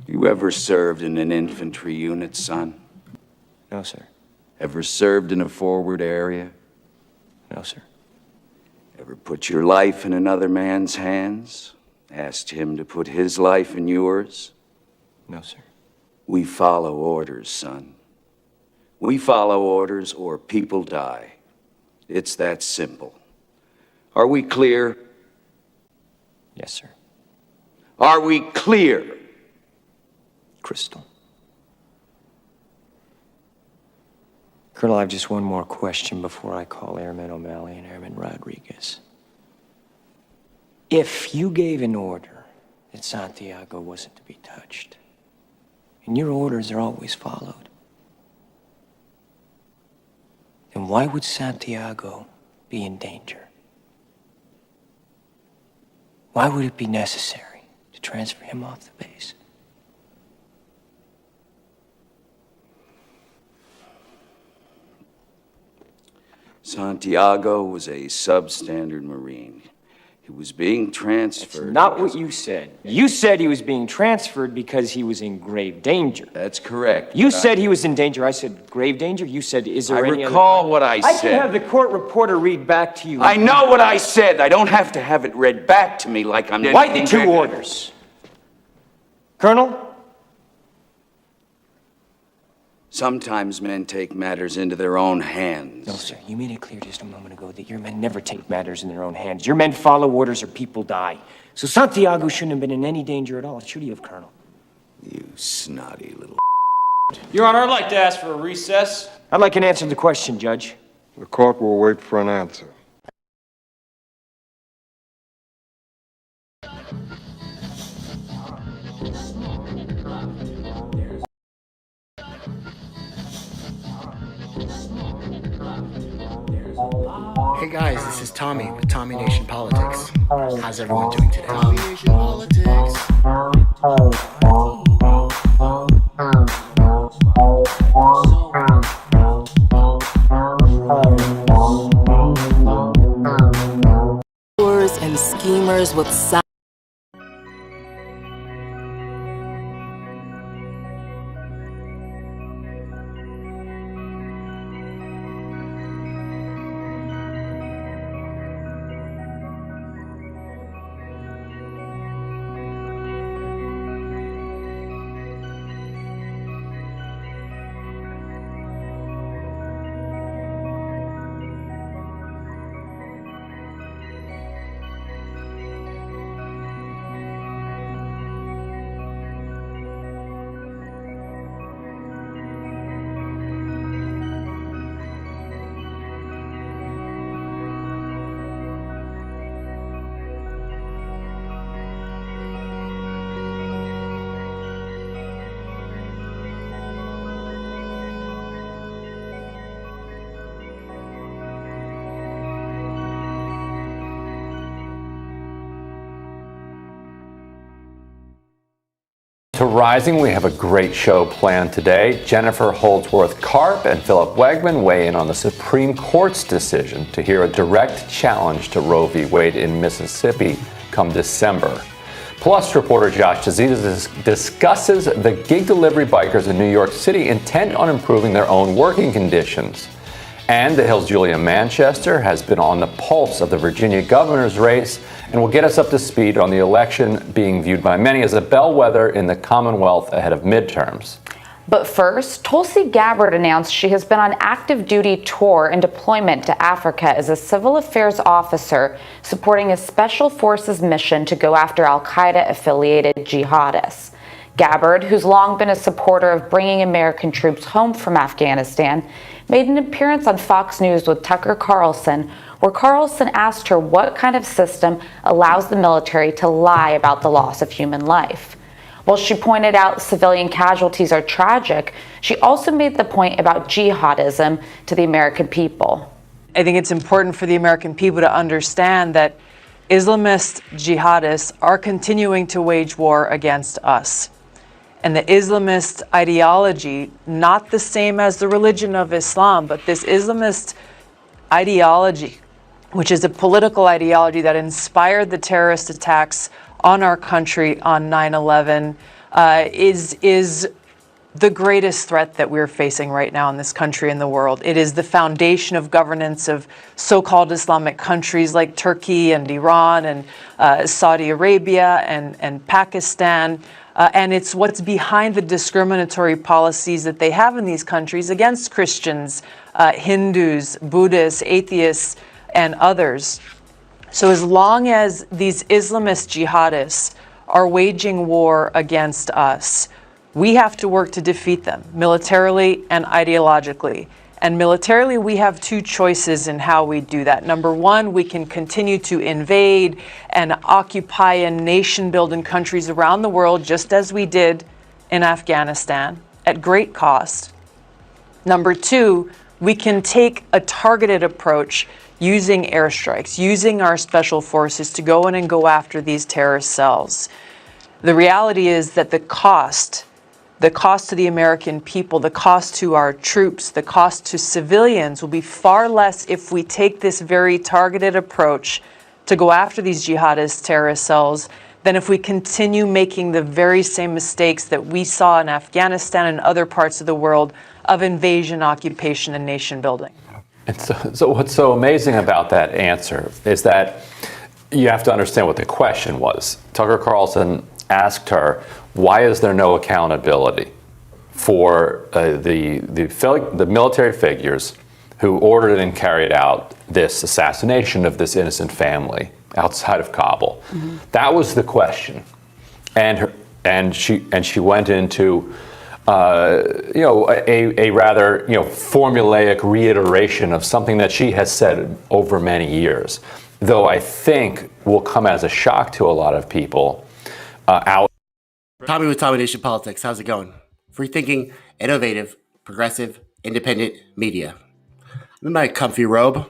You ever served in an infantry unit, son? No, sir. Ever served in a forward area? No, sir. Ever put your life in another man's hands? Asked him to put his life in yours? No, sir. We follow orders, son. We follow orders or people die. It's that simple. Are we clear? Yes, sir. Are we clear? Crystal. Colonel, I have just one more question before I call Airman O'Malley and Airman Rodriguez. If you gave an order that Santiago wasn't to be touched, and your orders are always followed, then why would Santiago be in danger? Why would it be necessary to transfer him off the base? Santiago was a substandard Marine. He was being transferred. That's not what you said. You said he was being transferred because he was in grave danger. That's correct. You said he was in danger. I said grave danger. You said, is there any other... I recall what I said. I can have the court reporter read back to you. I know what I said. I don't have to have it read back to me like I'm... Why the two orders? Colonel? Sometimes men take matters into their own hands. No, sir. You made it clear just a moment ago that your men never take matters in their own hands. Your men follow orders or people die. So Santiago shouldn't have been in any danger at all, should he have, Colonel? You snotty little... Your Honor, I'd like to ask for a recess. I'd like an answer to the question, Judge. The court will wait for an answer. Hey guys, this is Tommy with Tommy Nation Politics. How's everyone doing today? Tommy Nation Politics. And schemers with To Rising, we have a great show planned today. Jennifer Holdsworth Karp and Philip Wegman weigh in on the Supreme Court's decision to hear a direct challenge to Roe v. Wade in Mississippi come December. Plus, reporter Josh Tazita discusses the gig delivery bikers in New York City intent on improving their own working conditions. And The Hill's Julia Manchester has been on the pulse of the Virginia governor's race and will get us up to speed on the election being viewed by many as a bellwether in the Commonwealth ahead of midterms. But first, Tulsi Gabbard announced she has been on active duty tour and deployment to Africa as a civil affairs officer supporting a special forces mission to go after al-Qaeda-affiliated jihadists. Gabbard, who's long been a supporter of bringing American troops home from Afghanistan, made an appearance on Fox News with Tucker Carlson, where Carlson asked her what kind of system allows the military to lie about the loss of human life. While she pointed out civilian casualties are tragic, she also made the point about jihadism to the American people. I think it's important for the American people to understand that Islamist jihadists are continuing to wage war against us. And the Islamist ideology, not the same as the religion of Islam, but this Islamist ideology, which is a political ideology that inspired the terrorist attacks on our country on 9/11, is the greatest threat that we're facing right now in this country and the world. It is the foundation of governance of so-called Islamic countries like Turkey and Iran and Saudi Arabia and Pakistan. And it's what's behind the discriminatory policies that they have in these countries against Christians, Hindus, Buddhists, atheists, and others. So as long as these Islamist jihadists are waging war against us, we have to work to defeat them militarily and ideologically. And militarily, we have two choices in how we do that. Number one, we can continue to invade and occupy and nation build in countries around the world, just as we did in Afghanistan at great cost. Number two, we can take a targeted approach using airstrikes, using our special forces to go in and go after these terrorist cells. The reality is that the cost to the American people, the cost to our troops, the cost to civilians will be far less if we take this very targeted approach to go after these jihadist terrorist cells than if we continue making the very same mistakes that we saw in Afghanistan and other parts of the world of invasion, occupation, and nation building. And so what's so amazing about that answer is that you have to understand what the question was. Tucker Carlson asked her, why is there no accountability for the military figures who ordered and carried out this assassination of this innocent family outside of Kabul? Mm-hmm. That was the question, and she went into a rather formulaic reiteration of something that she has said over many years, though I think will come as a shock to a lot of people out. Tommy with Tommy Nation Politics. How's it going? Free thinking, innovative, progressive, independent media. I'm in my comfy robe.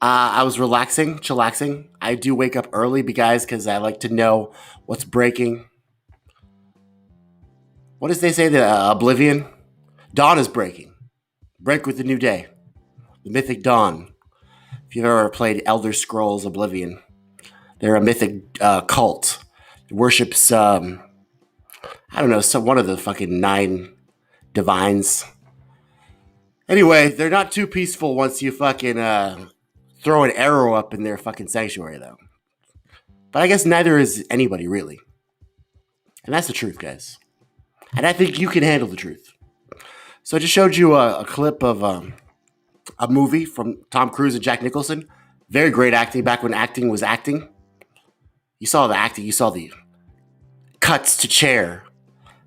I was chillaxing. I do wake up early, guys, because I like to know what's breaking. What does they say? The Oblivion? Dawn is breaking. Break with the new day. The mythic Dawn. If you've ever played Elder Scrolls Oblivion, they're a mythic cult. It worships, one of the fucking 9 divines. Anyway, they're not too peaceful once you fucking throw an arrow up in their fucking sanctuary, though. But I guess neither is anybody, really. And that's the truth, guys. And I think you can handle the truth. So I just showed you a clip of a movie from Tom Cruise and Jack Nicholson. Very great acting back when acting was acting. You saw the acting. You saw the cuts to chair,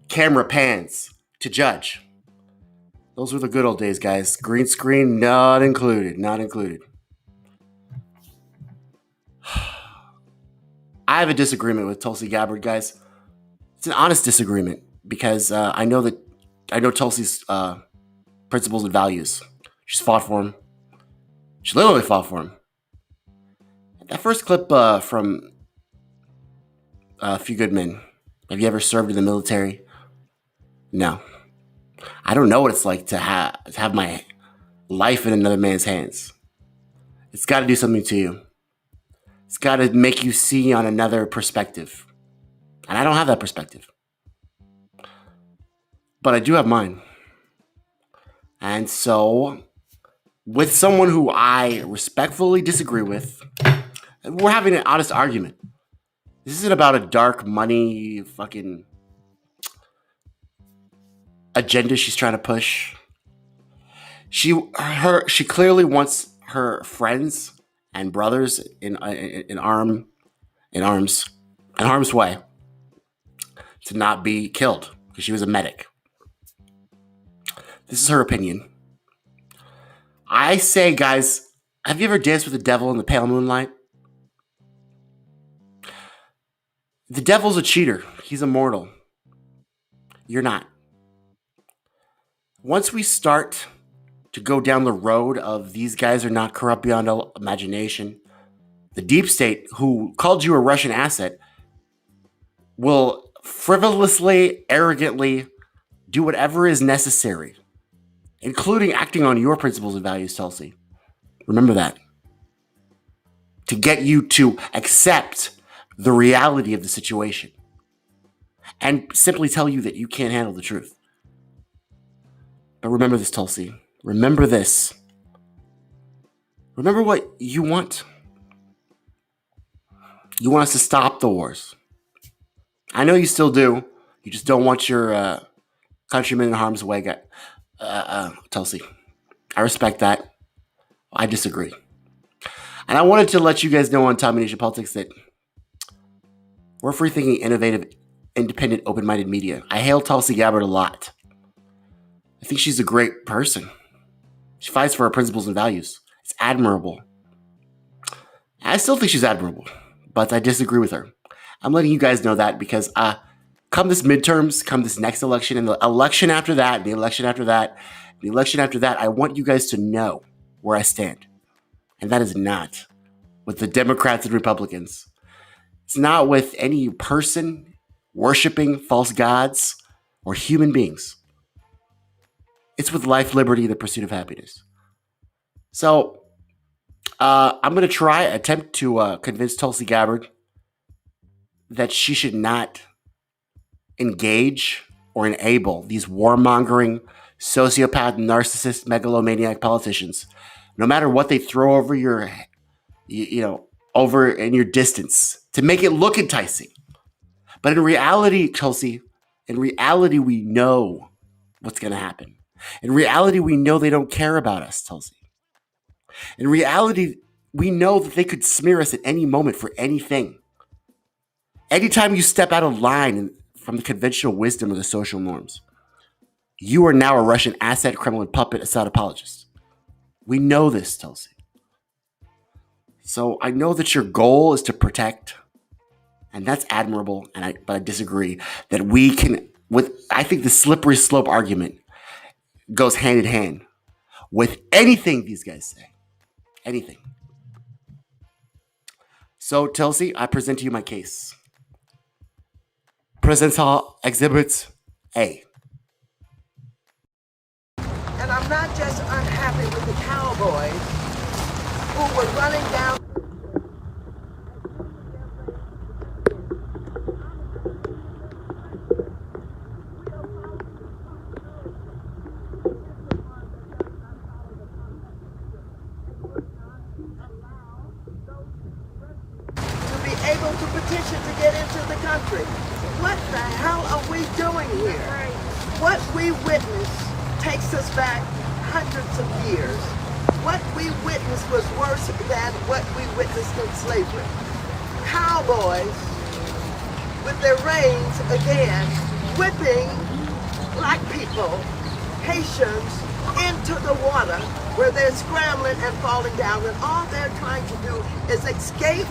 camera pans to judge. Those were the good old days, guys. Green screen not included. Not included. I have a disagreement with Tulsi Gabbard, guys. It's an honest disagreement because I know Tulsi's principles and values. She's fought for him. She literally fought for him. That first clip from A Few Good Men. Have you ever served in the military? No. I don't know what it's like to have my life in another man's hands. It's got to do something to you. It's got to make you see on another perspective. And I don't have that perspective. But I do have mine. And so, with someone who I respectfully disagree with, we're having an honest argument. This isn't about a dark money fucking agenda she's trying to push. She clearly wants her friends and brothers in harm's way to not be killed because she was a medic. This is her opinion. I say, guys, have you ever danced with the devil in the pale moonlight? The devil's a cheater. He's immortal. You're not. Once we start to go down the road of these guys are not corrupt beyond imagination, the deep state, who called you a Russian asset, will frivolously, arrogantly do whatever is necessary, including acting on your principles and values, Tulsi. Remember that. To get you to accept the reality of the situation. and simply tell you that you can't handle the truth. But remember this, Tulsi. Remember this. Remember what you want. You want us to stop the wars. I know you still do. You just don't want your countrymen in harm's way, Tulsi. I respect that. I disagree. And I wanted to let you guys know on Tommy Nation Politics that we're free-thinking, innovative, independent, open-minded media. I hail Tulsi Gabbard a lot. I think she's a great person. She fights for her principles and values. It's admirable. I still think she's admirable, but I disagree with her. I'm letting you guys know that because come this midterms, come this next election, and the election after that, the election after that, the election after that, I want you guys to know where I stand. And that is not with the Democrats and Republicans. It's not with any person worshiping false gods or human beings. It's with life, liberty, the pursuit of happiness. So I'm going to attempt to convince Tulsi Gabbard that she should not engage or enable these warmongering, sociopath, narcissist, megalomaniac politicians, no matter what they throw over your, over in your distance to make it look enticing. But in reality, Tulsi, we know what's going to happen. In reality, we know they don't care about us, Tulsi. In reality, we know that they could smear us at any moment for anything. Anytime you step out of line from the conventional wisdom of the social norms, you are now a Russian asset, Kremlin puppet, Assad apologist. We know this, Tulsi. So I know that your goal is to protect, and that's admirable, but I disagree that we can, I think the slippery slope argument goes hand in hand with anything these guys say. Anything. So, Tulsi, I present to you my case. Present Exhibit A. And I'm not just unhappy with the cowboys who were running down. To be able to petition to get into the country. What the hell are we doing here? What we witnessed takes us back hundreds of years. What we witnessed was worse than what we witnessed in slavery. Cowboys with their reins again, whipping black people, Haitians, into the water where they're scrambling and falling down when all they're trying to do is escape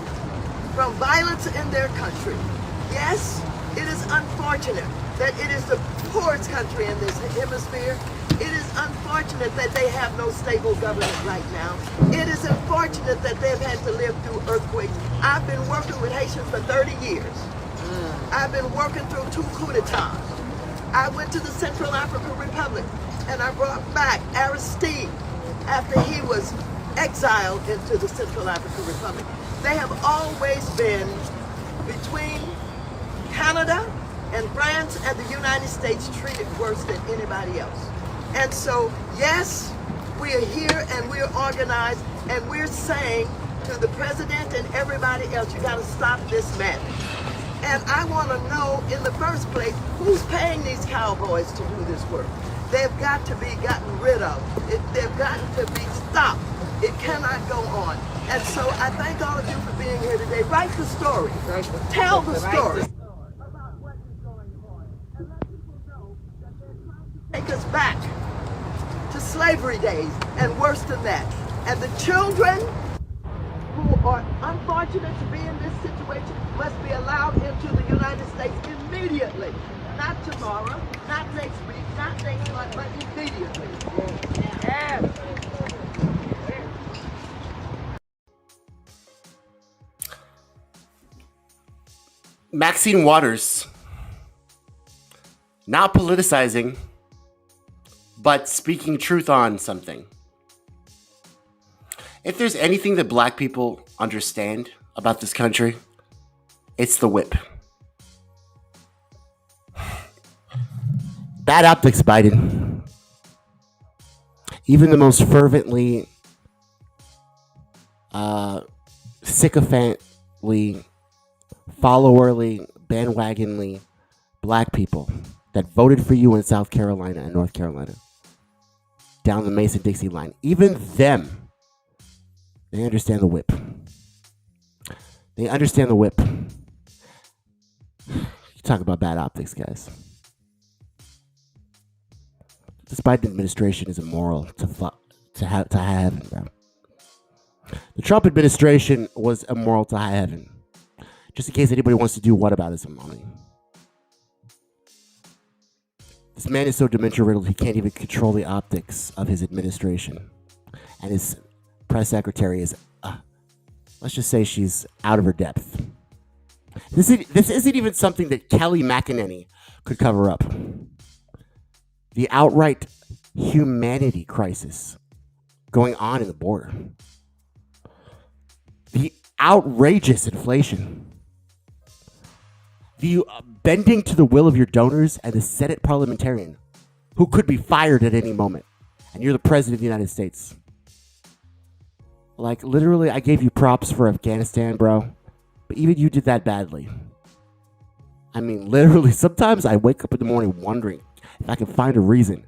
from violence in their country. Yes, it is unfortunate that it is the poorest country in this hemisphere. It is unfortunate that they have no stable government right now. It is unfortunate that they've had to live through earthquakes. I've been working with Haitians for 30 years. I've been working through 2 coups d'etat. I went to the Central African Republic and I brought back Aristide after he was exiled into the Central African Republic. They have always been between Canada and France and the United States treated worse than anybody else. And so, yes, we are here and we're organized and we're saying to the president and everybody else, you gotta stop this madness. And I wanna know in the first place, who's paying these cowboys to do this work? They've got to be gotten rid of. They've got to be stopped. It cannot go on. And so I thank all of you for being here today. Write the story. Tell the story. Take us back to slavery days and worse than that. And the children who are unfortunate to be in this situation must be allowed into the United States immediately. Not tomorrow, not next week, not next month, but immediately. Yes. Maxine Waters, not politicizing, but speaking truth on something. If there's anything that black people understand about this country, it's the whip. Bad optics, Biden. Even the most fervently, sycophantly, followerly, bandwagonly black people that voted for you in South Carolina and North Carolina, down the Mason-Dixie line, even them, they understand the whip. They understand the whip. You talk about bad optics, guys. This Biden administration is immoral to high heaven, bro. The Trump administration was immoral to high heaven. Just in case anybody wants to do whataboutism on me. This man is so dementia-riddled he can't even control the optics of his administration. And his press secretary is, let's just say she's out of her depth. This isn't even something that Kelly McEnany could cover up. The outright humanity crisis going on in the border. The outrageous inflation. The bending to the will of your donors and the Senate parliamentarian who could be fired at any moment. And you're the president of the United States. Like, literally, I gave you props for Afghanistan, bro. But even you did that badly. I mean, literally, sometimes I wake up in the morning wondering if I can find a reason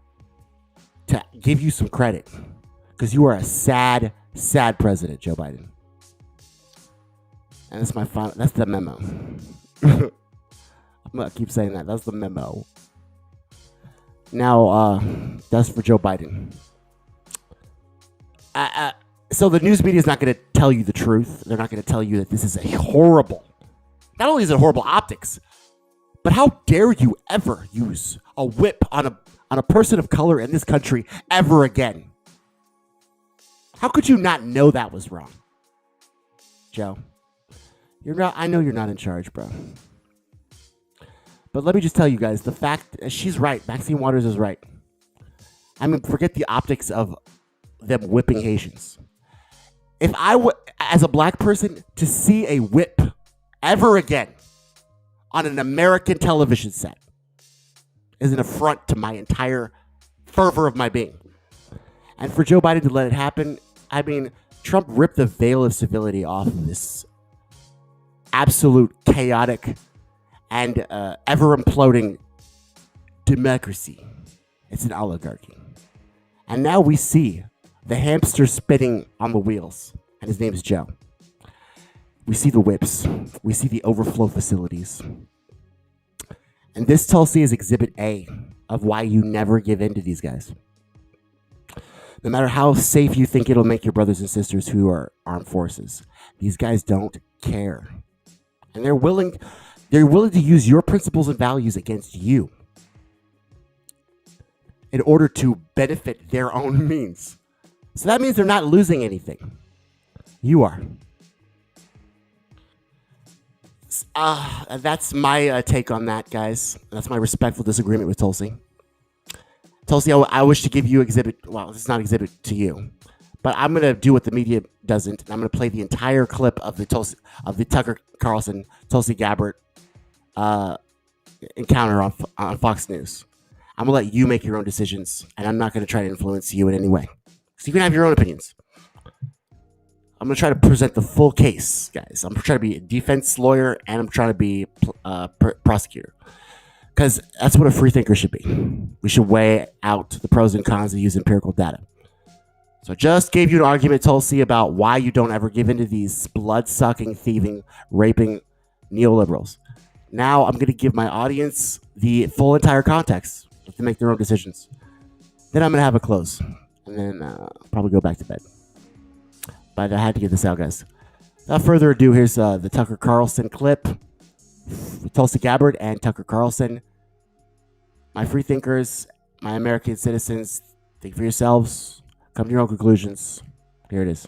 to give you some credit. Because you are a sad, sad president, Joe Biden. And that's my final, that's the memo. I'm going to keep saying that. That's the memo. Now, that's for Joe Biden. So the news media is not going to tell you the truth. They're not going to tell you that this is a horrible, not only is it horrible optics, but how dare you ever use a whip on a person of color in this country ever again? How could you not know that was wrong? Joe, you're not, I know you're not in charge, bro. But let me just tell you guys, the fact, she's right. Maxine Waters is right. I mean, forget the optics of them whipping Haitians. If I were, as a black person, to see a whip ever again on an American television set is an affront to my entire fervor of my being. And for Joe Biden to let it happen, I mean, Trump ripped the veil of civility off of this absolute chaotic and ever imploding democracy. It's an oligarchy. And now we see the hamster spinning on the wheels, and his name is Joe. We see the whips. We see the overflow facilities. And this, Tulsi, is exhibit A of why you never give in to these guys. No matter how safe you think it'll make your brothers and sisters who are armed forces, these guys don't care. And they're willing to use your principles and values against you in order to benefit their own means. So that means they're not losing anything. You are. That's my take on that, guys. That's my respectful disagreement with Tulsi. Tulsi, I wish to give you exhibit. Well, it's not exhibit to you, but I'm gonna do what the media doesn't. And I'm gonna play the entire clip of the Tucker Carlson Tulsi Gabbard encounter on Fox News. I'm gonna let you make your own decisions, and I'm not gonna try to influence you in any way. So you can have your own opinions. I'm going to try to present the full case, guys. I'm trying to be a defense lawyer, and I'm trying to be a prosecutor. Because that's what a free thinker should be. We should weigh out the pros and cons and use empirical data. So I just gave you an argument, Tulsi, about why you don't ever give in to these blood-sucking, thieving, raping neoliberals. Now I'm going to give my audience the full entire context to make their own decisions. Then I'm going to have a close. And then probably go back to bed. But I had to get this out, guys. Without further ado, here's the Tucker Carlson clip with Tulsi Gabbard and Tucker Carlson. My free thinkers, my American citizens, think for yourselves. Come to your own conclusions. Here it is.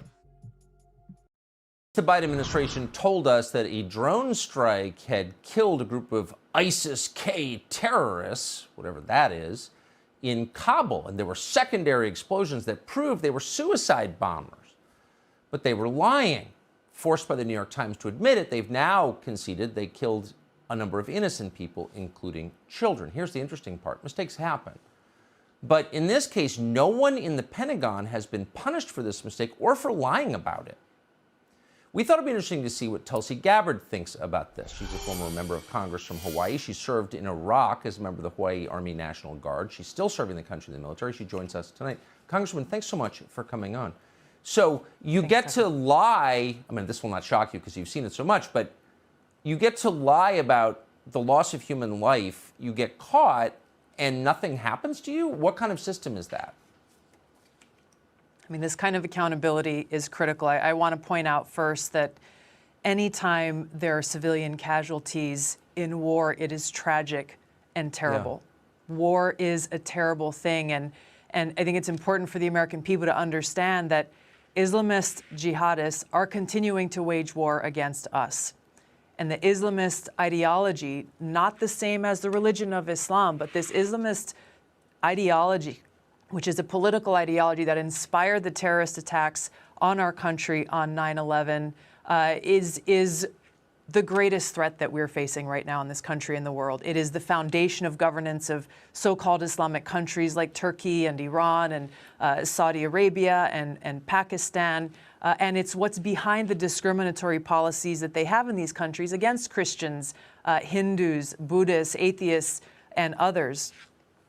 The Biden administration told us that a drone strike had killed a group of ISIS-K terrorists, whatever that is, in Kabul. And there were secondary explosions that proved they were suicide bombers. But they were lying. Forced by the New York Times to admit it, they've now conceded they killed a number of innocent people, including children. Here's the interesting part. Mistakes happen. But in this case, no one in the Pentagon has been punished for this mistake or for lying about it. We thought it'd be interesting to see what Tulsi Gabbard thinks about this. She's a former member of Congress from Hawaii. She served in Iraq as a member of the Hawaii Army National Guard. She's still serving the country in the military. She joins us tonight. Congresswoman, thanks so much for coming on. So you get to lie. I mean, this will not shock you because you've seen it so much, but you get to lie about the loss of human life. You get caught and nothing happens to you? What kind of system is that? I mean, this kind of accountability is critical. I want to point out first that anytime there are civilian casualties in war, it is tragic and terrible. Yeah. War is a terrible thing. And I think it's important for the American people to understand that Islamist jihadists are continuing to wage war against us. And the Islamist ideology, not the same as the religion of Islam, but this Islamist ideology, which is a political ideology that inspired the terrorist attacks on our country on 9/11, is the greatest threat that we're facing right now in this country and the world. It is the foundation of governance of so-called Islamic countries like Turkey and Iran and Saudi Arabia and Pakistan. And it's what's behind the discriminatory policies that they have in these countries against Christians, Hindus, Buddhists, atheists, and others.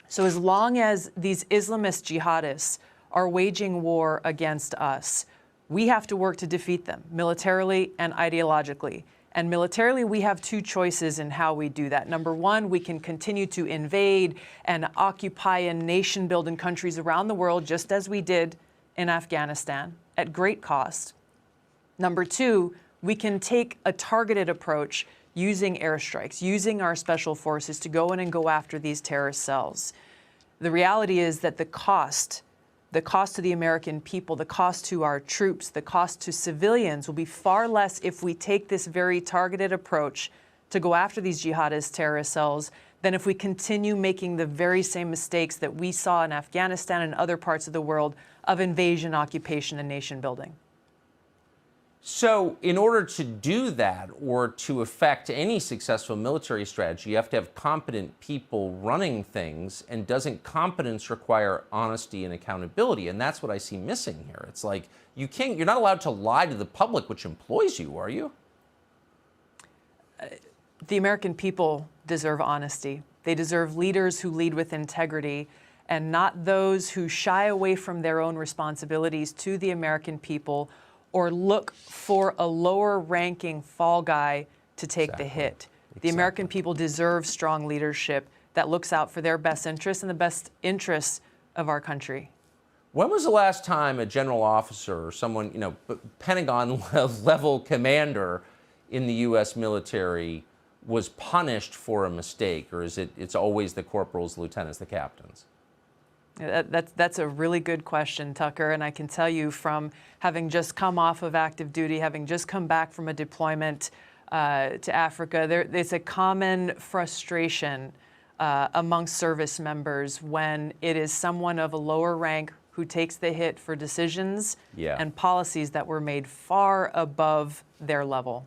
So as long as these Islamist jihadists are waging war against us, we have to work to defeat them militarily and ideologically. And militarily, we have two choices in how we do that. Number one, we can continue to invade and occupy and nation build in countries around the world, just as we did in Afghanistan, at great cost. Number two, we can take a targeted approach using airstrikes, using our special forces to go in and go after these terrorist cells. The reality is that the cost to the American people, the cost to our troops, the cost to civilians will be far less if we take this very targeted approach to go after these jihadist terrorist cells than if we continue making the very same mistakes that we saw in Afghanistan and other parts of the world of invasion, occupation, and nation building. So in order to do that or to affect any successful military strategy, you have to have competent people running things. And doesn't competence require honesty and accountability? And that's what I see missing here. It's like you're not allowed to lie to the public, which employs you, are you? The American people deserve honesty. They deserve leaders who lead with integrity and not those who shy away from their own responsibilities to the American people or look for a lower-ranking fall guy to take the hit. The American people deserve strong leadership that looks out for their best interests and the best interests of our country. When was the last time a general officer or someone, Pentagon-level commander in the U.S. military was punished for a mistake, or is it's always the corporals, the lieutenants, the captains? That's a really good question, Tucker, and I can tell you from having just come off of active duty, having just come back from a deployment to Africa, there's a common frustration amongst service members when it is someone of a lower rank who takes the hit for decisions and policies that were made far above their level.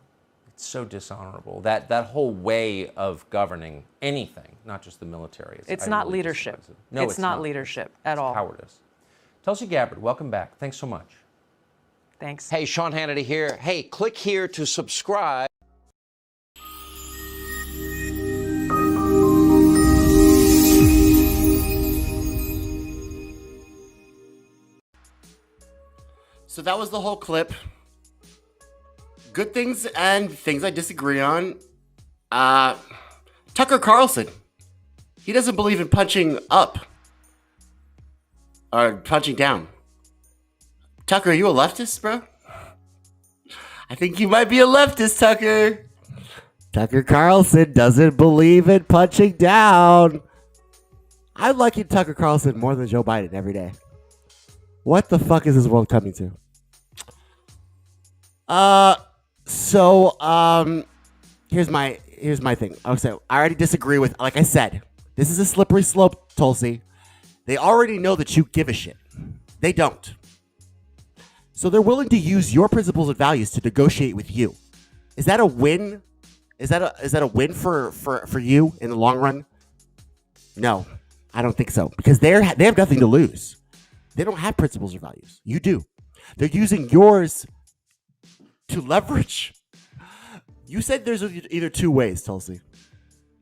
It's so dishonorable. That whole way of governing anything, not just the military. It's not leadership. No, it's not leadership at all. Cowardice. Tulsi Gabbard, welcome back. Thanks so much. Thanks. Hey, Sean Hannity here. Hey, click here to subscribe. So that was the whole clip. Good things and things I disagree on. Tucker Carlson. He doesn't believe in punching up. Or punching down. Tucker, are you a leftist, bro? I think you might be a leftist, Tucker. Tucker Carlson doesn't believe in punching down. I like Tucker Carlson more than Joe Biden every day. What the fuck is this world coming to? Here's my thing. I already disagree with, like I said, this is a slippery slope, Tulsi. They already know that you give a shit. They don't. So they're willing to use your principles and values to negotiate with you. Is that a win Is that a win for you in the long run? No, I don't think so, because they have nothing to lose. They don't have principles or values. You do. They're using yours to leverage. You said there's either two ways, Tulsi.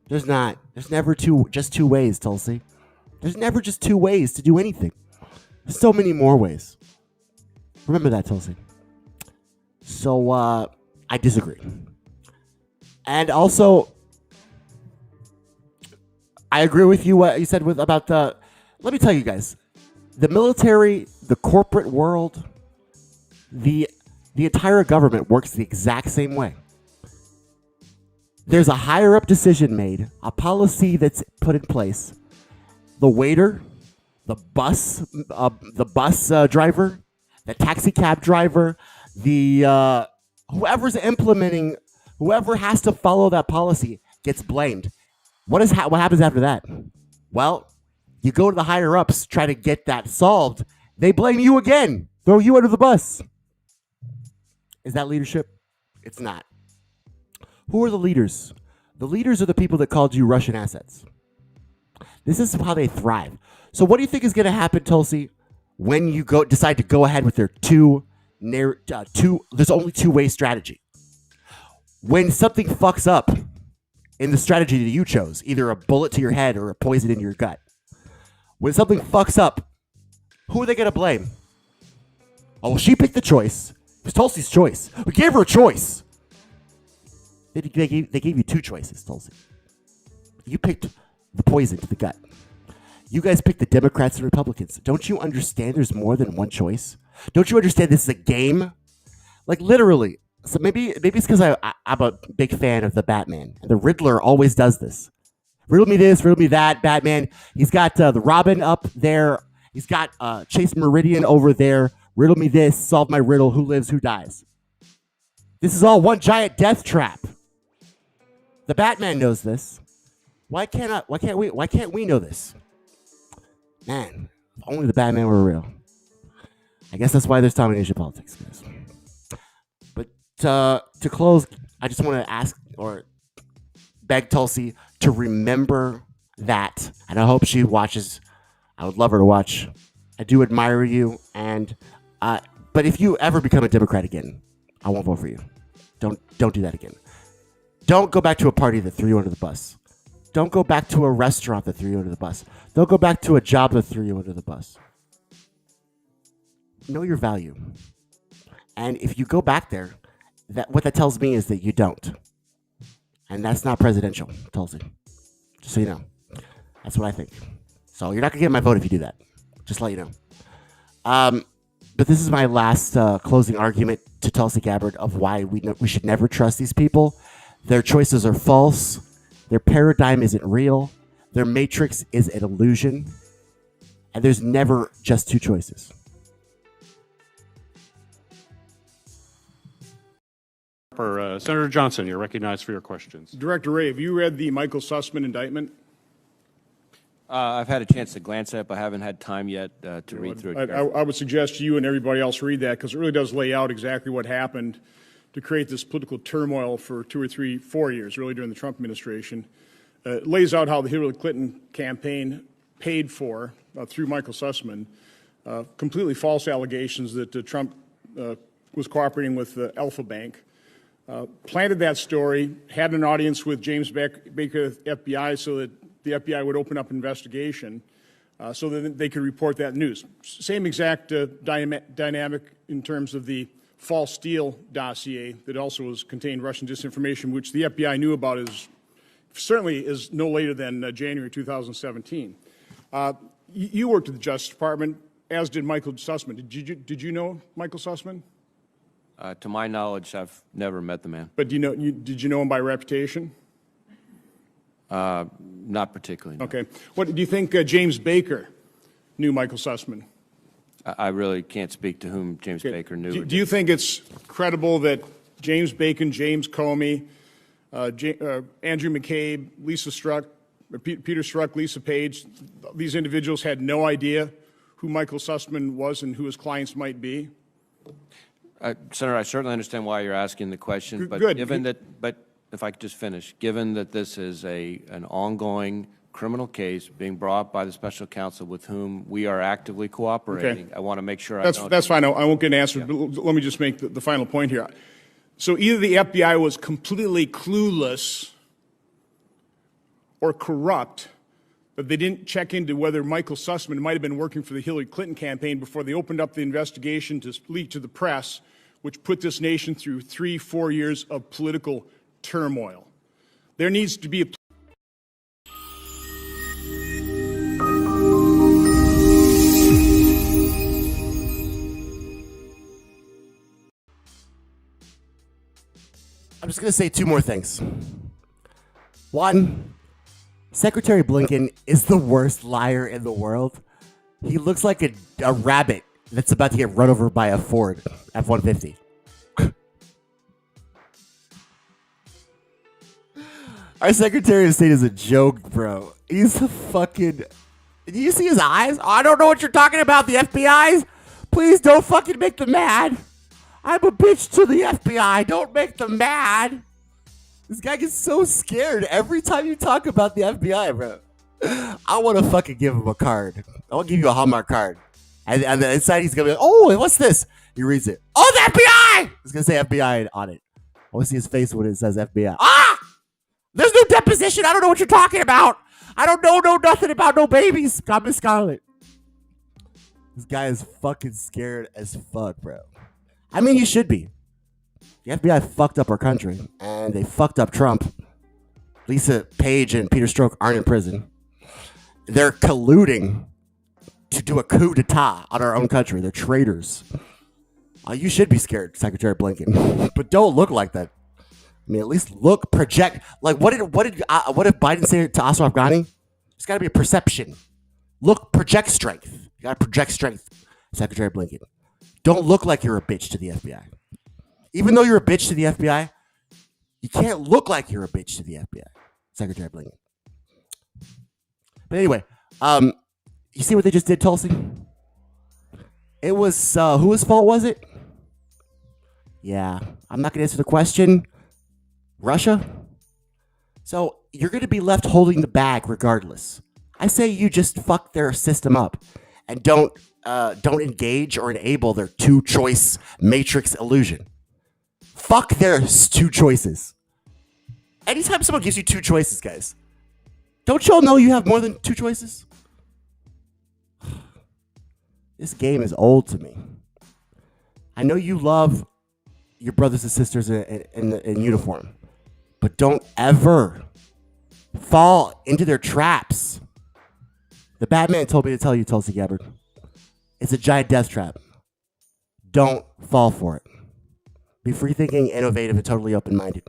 There's not. There's never just two ways, Tulsi. There's never just two ways to do anything. There's so many more ways. Remember that, Tulsi. So, I disagree. And also, I agree with you what you said about the... Let me tell you guys. The military, the corporate world, the entire government works the exact same way. There's a higher up decision made, a policy that's put in place. The waiter, the bus driver, the taxi cab driver, whoever's implementing, whoever has to follow that policy gets blamed. What happens after that? Well, you go to the higher ups, try to get that solved. They blame you again, throw you under the bus. Is that leadership? It's not. Who are the leaders? The leaders are the people that called you Russian assets. This is how they thrive. So what do you think is going to happen, Tulsi, when you decide to go ahead with their there's only two-way strategy? When something fucks up in the strategy that you chose, either a bullet to your head or a poison in your gut, when something fucks up, who are they going to blame? Oh, well, she picked the choice. It was Tulsi's choice. We gave her a choice. They gave you two choices, Tulsi. You picked the poison to the gut. You guys picked the Democrats and Republicans. Don't you understand there's more than one choice? Don't you understand this is a game? Like, literally. So maybe it's because I'm a big fan of the Batman. And the Riddler always does this. Riddle me this, riddle me that, Batman. He's got the Robin up there. He's got Chase Meridian over there. Riddle me this, solve my riddle, who lives, who dies. This is all one giant death trap. The Batman knows this. Why can't we know this? Man, if only the Batman were real. I guess that's why there's domination politics, guys. But to close, I just want to ask or beg Tulsi to remember that, and I hope she watches. I would love her to watch. I do admire you, and but if you ever become a Democrat again, I won't vote for you. Don't do that again. Don't go back to a party that threw you under the bus. Don't go back to a restaurant that threw you under the bus. Don't go back to a job that threw you under the bus. Know your value. And if you go back there, what that tells me is that you don't. And that's not presidential, Tulsi. Just so you know. That's what I think. So you're not going to get my vote if you do that. Just to let you know. But this is my last closing argument to Tulsi Gabbard of why we should never trust these people. Their choices are false. Their paradigm isn't real. Their matrix is an illusion. And there's never just two choices. Senator Johnson, you're recognized for your questions. Director Ray, have you read the Michael Sussman indictment? I've had a chance to glance at it, but I haven't had time yet to read through it. I would suggest you and everybody else read that, because it really does lay out exactly what happened to create this political turmoil for 2 or 3, 4 years, really during the Trump administration. It lays out how the Hillary Clinton campaign paid for, through Michael Sussman, completely false allegations that Trump was cooperating with Alpha Bank. Planted that story, had an audience with James Baker at the FBI so that the FBI would open up investigation so that they could report that news. Same exact dynamic in terms of the false steel dossier that also contained Russian disinformation, which the FBI knew about certainly is no later than January 2017. You worked at the Justice Department, as did Michael Sussman. Did you know Michael Sussman? To my knowledge, I've never met the man. But did you know him by reputation? Not particularly. No. Okay. What do you think James Baker knew Michael Sussman? I really can't speak to whom James Baker knew. Do you think it's credible that James Bacon, James Comey, Andrew McCabe, Lisa Strzok, Peter Strzok, Lisa Page, these individuals had no idea who Michael Sussman was and who his clients might be? Senator, I certainly understand why you're asking the question, but Good. given that, but if I could just finish, given that this is an ongoing criminal case being brought by the special counsel with whom we are actively cooperating, Okay. I want to make sure That's fine. I won't get an answer, but let me just make the final point here. So either the FBI was completely clueless or corrupt, but they didn't check into whether Michael Sussman might have been working for the Hillary Clinton campaign before they opened up the investigation to leak to the press, which put this nation through 3-4 years of political turmoil. There needs to be a I'm just going to say two more things. One, Secretary Blinken is the worst liar in the world. He looks like a rabbit that's about to get run over by a Ford F-150. Our Secretary of State is a joke, bro. He's a fucking... Do you see his eyes? I don't know what you're talking about, the FBI's. Please don't fucking make them mad. I'm a bitch to the FBI. Don't make them mad. This guy gets so scared every time you talk about the FBI, bro. I want to fucking give him a card. I want to give you a Hallmark card. And then inside he's going to be like, oh, what's this? He reads it. Oh, the FBI! He's going to say FBI on it. I want to see his face when it says FBI. Ah! There's no deposition. I don't know what you're talking about. I don't know nothing about no babies. God, Miss Scarlet. This guy is fucking scared as fuck, bro. I mean, you should be. The FBI fucked up our country, and they fucked up Trump. Lisa Page and Peter Strzok aren't in prison. They're colluding to do a coup d'etat on our own country. They're traitors. You should be scared, Secretary Blinken, but don't look like that. I mean, at least look, project. Like, what did Biden say to Ashraf Ghani? There's got to be a perception. Look, project strength. You got to project strength, Secretary Blinken. Don't look like you're a bitch to the FBI. Even though you're a bitch to the FBI, you can't look like you're a bitch to the FBI, Secretary Blinken. But anyway, you see what they just did, Tulsi? It was, whose fault was it? Yeah, I'm not going to answer the question. Russia? So you're going to be left holding the bag regardless. I say you just fuck their system up and don't engage or enable their two-choice matrix illusion. Fuck their two choices. Anytime someone gives you two choices, guys, don't y'all know you have more than two choices? This game is old to me. I know you love your brothers and sisters in uniform, but don't ever fall into their traps. The Batman told me to tell you, Tulsi Gabbard. It's a giant death trap. Don't fall for it. Be free-thinking, innovative, and totally open-minded.